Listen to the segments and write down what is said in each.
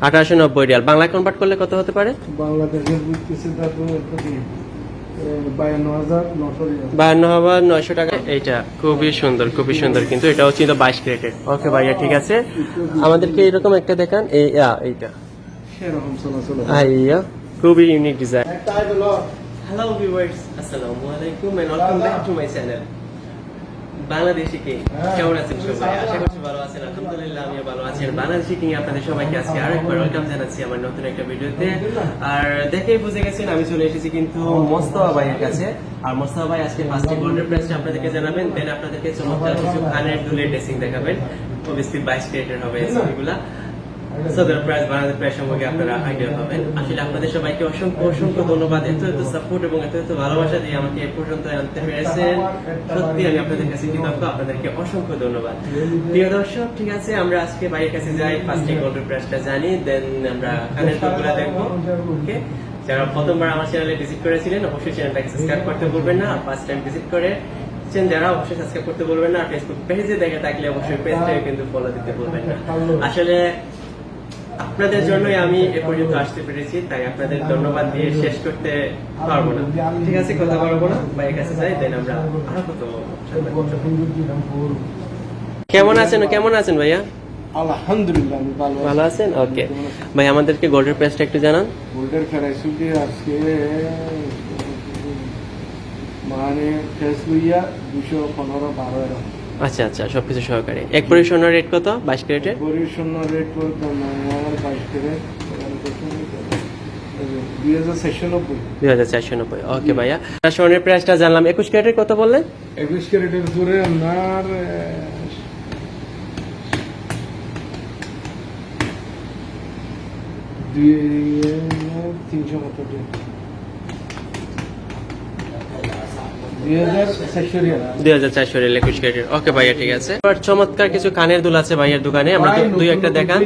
1890 Real. বাংলায় convert করলে কত হতে পারে? বাংলাদেশের কিছু 52,900 টাকা। এইটা খুবই সুন্দর, খুবই সুন্দর, কিন্তু এটা হচ্ছে 22 ক্যারেটের। ওকে ভাইয়া, ঠিক আছে, আমাদেরকে এরকম একটা দেখান। এইটা সেরকম চলাচল। আইয়া, খুবই ইউনিক ডিজাইন। হ্যালো ভিউয়ার্স, আসসালামু আলাইকুম and welcome back to my channel Bangladeshi king. কেমন আছেন সবাই? আশা করছি ভালো আছেন। আলহামদুলিল্লাহ আমিও ভালো আছি। বাংলাদেশি কিং আপনাদের সবাইকে আজকে আরেকবার ওয়েলকাম জানাচ্ছি আমার নতুন একটা ভিডিওতে। আর দেখেই বুঝে গেছেন আমি চলে এসেছি কিন্তু মোস্তফা ভাইয়ের কাছে। আর মোস্তফা ভাই আজকে ফার্স্টে গোল্ডের প্রাইসটা আপনাদেরকে জানাবেন, দেন আপনাদেরকে চমৎকার কিছু কানের দুলের ড্রেসিং দেখাবেন। অবভিয়াসলি 22 ক্যারেটের হবে এগুলা। সদর প্রাইস বাংলাদেশ প্রাইস সম্পর্কে আপনারা আইডিয়া পাবেন। আসলে আপনাদের সবাইকে অসংখ্য অসংখ্য ধন্যবাদ, এত সাপোর্ট এবং এত ভালোবাসা দিয়ে আমাকে এ পর্যন্ত আনতে পেরেছেন। সত্যি আমি আপনাদের কাছে কৃতজ্ঞ, আপনাদেরকে অসংখ্য ধন্যবাদ। প্রিয় দর্শক, ঠিক আছে, আমরা আজকে ভাইয়ের কাছে যাই, ফার্স্টে গোল্ডের প্রাইসটা জানি, দেন আমরা কানের দুলগুলো দেখবো। ওকে, যারা প্রথমবার আমার চ্যানেলে ভিজিট করেছিলেন অবশ্যই চ্যানেলটাকে সাবস্ক্রাইব করতে ভুলবেন না। ফার্স্ট টাইম ভিজিট করে যারা অবশ্যই সাবস্ক্রাইব করতে বলবেন না। ফেসবুক পেজে দেখে থাকলে অবশ্যই পেজটাকে কিন্তু ফলো দিতে ভুলবেন না। আসলে আপনাদের জন্যই আমি এ পর্যন্ত আসতে পেরেছি, তাই আপনাদের ধন্যবাদ দিয়ে শেষ করতে পারবো না। ঠিক আছে, কথা বলবো না, ভাইয়ের কাছে যাই, দেন আমরা আরো কথা বলবো। কেমন আছেন ভাইয়া? আলহামদুলিল্লাহ আমি ভালো আছেন। ওকে ভাই, আমাদেরকে গোল্ডের প্রাইসটা একটু জানান। গোল্ডের প্রাইস আজকে মানে ফেস লইয়া 215-12 এরকম। আচ্ছা আচ্ছা, সবকিছু সহকারে। এক ভরি সোনার রেট কত 22 ক্যারেটের? ভরি সোনার রেট কত? 22 ক্যারেট 2490। ওকে ভাইয়া, সোনার প্রাইসটা জানলাম। 21 ক্যারেটের কত বললেন? 21 ক্যারেটের উপরে আপনার 300 মতো 2400 রিয়াল 21 ক্যারেটের। ওকে ভাইয়া, ঠিক আছে। এবার চমৎকার কিছু কানের দুল আছে ভাইয়ের দোকানে, আমরা দুই একটা দেখান।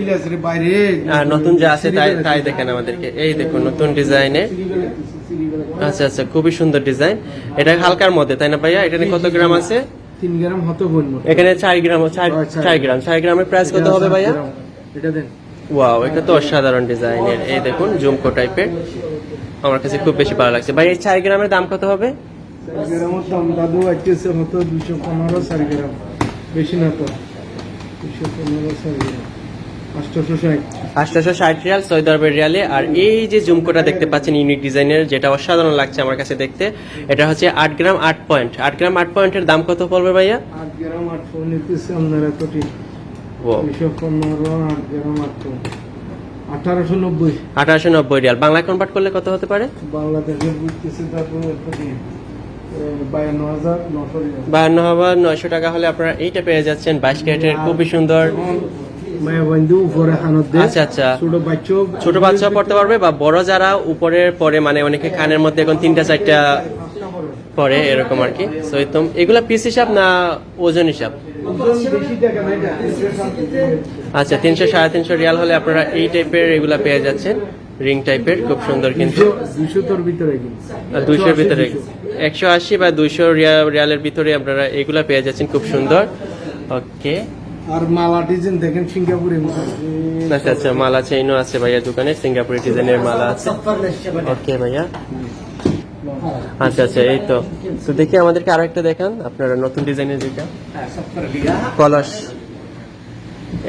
আর নতুন যা আছে তাই দেখেন আমাদেরকে। এই দেখুন নতুন ডিজাইনে। আচ্ছা আচ্ছা, খুবই সুন্দর ডিজাইন। এটা হালকার মধ্যে, তাই না ভাইয়া? এখানে কত গ্রাম আছে? 3 গ্রাম হতো বলবো। এখানে 4 গ্রাম। 4 গ্রামের প্রাইস কত হবে ভাইয়া? এটা দেন। ওয়াও, এটা তো অসাধারণ ডিজাইনের। এই দেখুন জুমকো টাইপের, আমার কাছে খুব বেশি ভালো লাগছে। ভাই এই 4 গ্রামের দাম কত হবে? 4 গ্রামের দাম দাদু আইতেছে হতো 215 4 গ্রাম, বেশি না তো। 215 4 গ্রাম 860 রিয়াল, সৌদি আরবের রিয়ালে। আর এই যে জুমকোটা দেখতে পাচ্ছেন ইউনিক ডিজাইনের, যেটা অসাধারণ লাগছে আমার কাছে দেখতে, এটা হচ্ছে 8 গ্রাম 8 পয়েন্ট। 8 গ্রাম 8 পয়েন্টের দাম কত পড়বে ভাইয়া? 8 গ্রাম 8 পয়েন্ট নিতেছে আপনারা তো ঠিক। 215 8 গ্রাম 8 পয়েন্ট 1890 রিয়াল। বাংলায় কনভার্ট করলে কত হতে পারে? বাংলাদেশের বুঝতেছে তারপর 52,900 টাকা হলে আপনারা এইটা পেয়ে যাচ্ছেন 22 ক্যারেটের, খুবই সুন্দর। আচ্ছা আচ্ছা, ছোট বাচ্চা পড়তে পারবে বা বড় যারা উপরের পরে, মানে অনেকে কানের মধ্যে এখন 3টা 4টা পরে এরকম আর কি। সো এগুলা পিস হিসাব না ওজন হিসাব? আচ্ছা, 300-350 রিয়াল হলে আপনারা এই টাইপের এগুলা পেয়ে যাচ্ছেন, রিং টাইপের, খুব সুন্দর। কিন্তু 200 ভিতরে 180 বা 200 রিয়ালের ভিতরে আপনারা এগুলা পেয়ে যাচ্ছেন, খুব সুন্দর। ওকে, আর মালা ডিজাইন দেখেন সিঙ্গাপুরি। আচ্ছা আচ্ছা, মালা চেইনও আছে ভাইয়া দোকানে, সিঙ্গাপুরি ডিজাইনের মালা আছে। ওকে ভাইয়া, আচ্ছা আচ্ছা, এই তো দেখি আমাদেরকে আরো একটা দেখান আপনারা, নতুন ডিজাইনের যেটা কলস।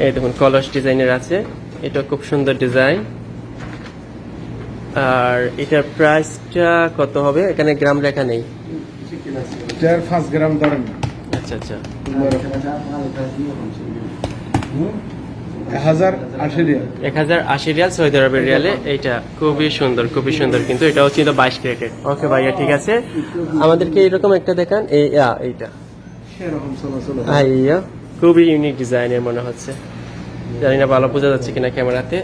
এই দেখুন কলস ডিজাইনের আছে, এটা খুব সুন্দর ডিজাইন। আর এটার প্রাইসটা কত হবে? এখানে গ্রাম লেখা নেই। 5 গ্রাম ধরেন। আচ্ছা আচ্ছা, 1080 রিয়াল সৌদি আরবের রিয়ালে। এইটা খুবই সুন্দর, খুবই সুন্দর, কিন্তু এটা হচ্ছে 22 ক্যারেটের। ওকে ভাইয়া, ঠিক আছে, আমাদেরকে এরকম একটা দেখান। এইটা আইয়া, খুবই ইউনিক ডিজাইনের মনে হচ্ছে, জানি না ভালো বোঝা যাচ্ছে কিনা ক্যামেরাতে।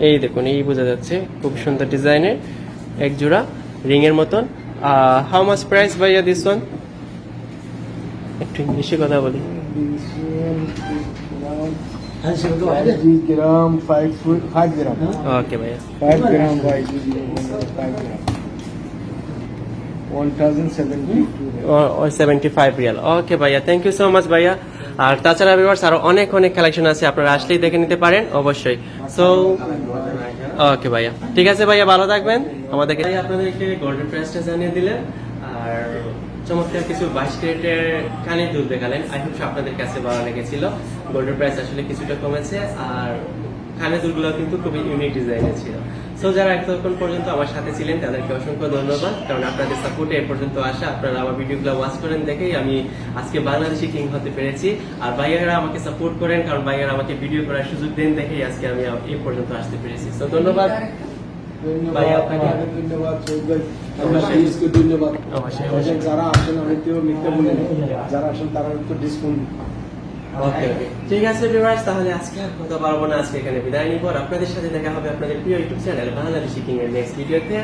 এই দেখুন, এই বোঝা যাচ্ছে, খুব সুন্দর ডিজাইনের, এক জোড়া রিং এর মতন। হাউ মাচ প্রাইস ভাইয়া দিস ওয়ান? একটু ইংলিশে কথা বলি। 5 গ্রাম। ওকে ভাইয়া, 5 গ্রাম ভাই, 5 গ্রাম 1072 75 রিয়াল। ওকে ভাইয়া, থ্যাংক ইউ সো মাচ ভাইয়া। আর তাছাড়া ভিউয়ার্স আরো অনেক অনেক কালেকশন আছে, আপনারা আসলেই দেখে নিতে পারেন অবশ্যই। সো ওকে ভাইয়া, ঠিক আছে ভাইয়া, ভালো থাকবেন। আমাদেরকে আপনাদেরকে গোল্ডেন প্রাইসটা জানিয়ে দিলেন, আর চমৎকার কিছু 22 ক্যারেটের কানের দুল দেখালেন। আই হোপ আপনাদের কাছে ভালো লেগেছিল। গোল্ডের প্রাইস আসলে কিছুটা কমেছে, আর কানের দুলগুলো কিন্তু খুবই ইউনিক ডিজাইনের ছিল। সো যারা এতক্ষণ পর্যন্ত আমার সাথে ছিলেন তাদেরকে অসংখ্য ধন্যবাদ, কারণ আপনাদের সাপোর্টে এ পর্যন্ত আসা, আপনারা আমার ভিডিওগুলো ওয়াচ করেন দেখেই আমি আজকে বাংলাদেশি কিং হতে পেরেছি। আর ভাইয়ারা আমাকে সাপোর্ট করেন, কারণ ভাইয়ারা আমাকে ভিডিও করার সুযোগ দেন দেখেই আজকে আমি এ পর্যন্ত আসতে পেরেছি। সো ধন্যবাদ ভাইয়া আপনাকে। ধন্যবাদ শহীদ ভাই, আমরা প্লিজকে ধন্যবাদ। অবশ্যই, এবং অবশ্যই। যারা আসেন আমি তো মিথ্যা বলি না, যারা আসেন তারা একটু ডিসকাউন্ট। ওকে ওকে, ঠিক আছে ভিউয়ার্স, তাহলে আজকে আর কথা পারবো না, আজকে এখানে বিদায় নিব। আর আপনাদের সাথে দেখা হবে আপনাদের প্রিয় ইউটিউব চ্যানেল বাংলাদেশি কিং এর নেক্সট ভিডিওতে।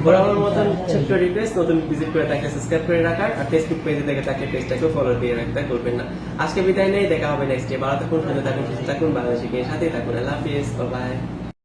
বরাবর মতন ছোট্ট রিকোয়েস্ট, নতুন ভিজিট করে থাকলে সাবস্ক্রাইব করে রাখার, আর ফেসবুক পেজে দেখে থাকলে পেজটাকেও ফলো দিয়ে রাখতে করবেন না। আজকে বিদায় নেই, দেখা হবে নেক্সট ডে। ভালো থাকুন, সুন্দর থাকুন, সুস্থ থাকুন, বাংলাদেশি কিং এর সাথেই থাকুন। আল্লাহ হাফিজ, বাই বাই।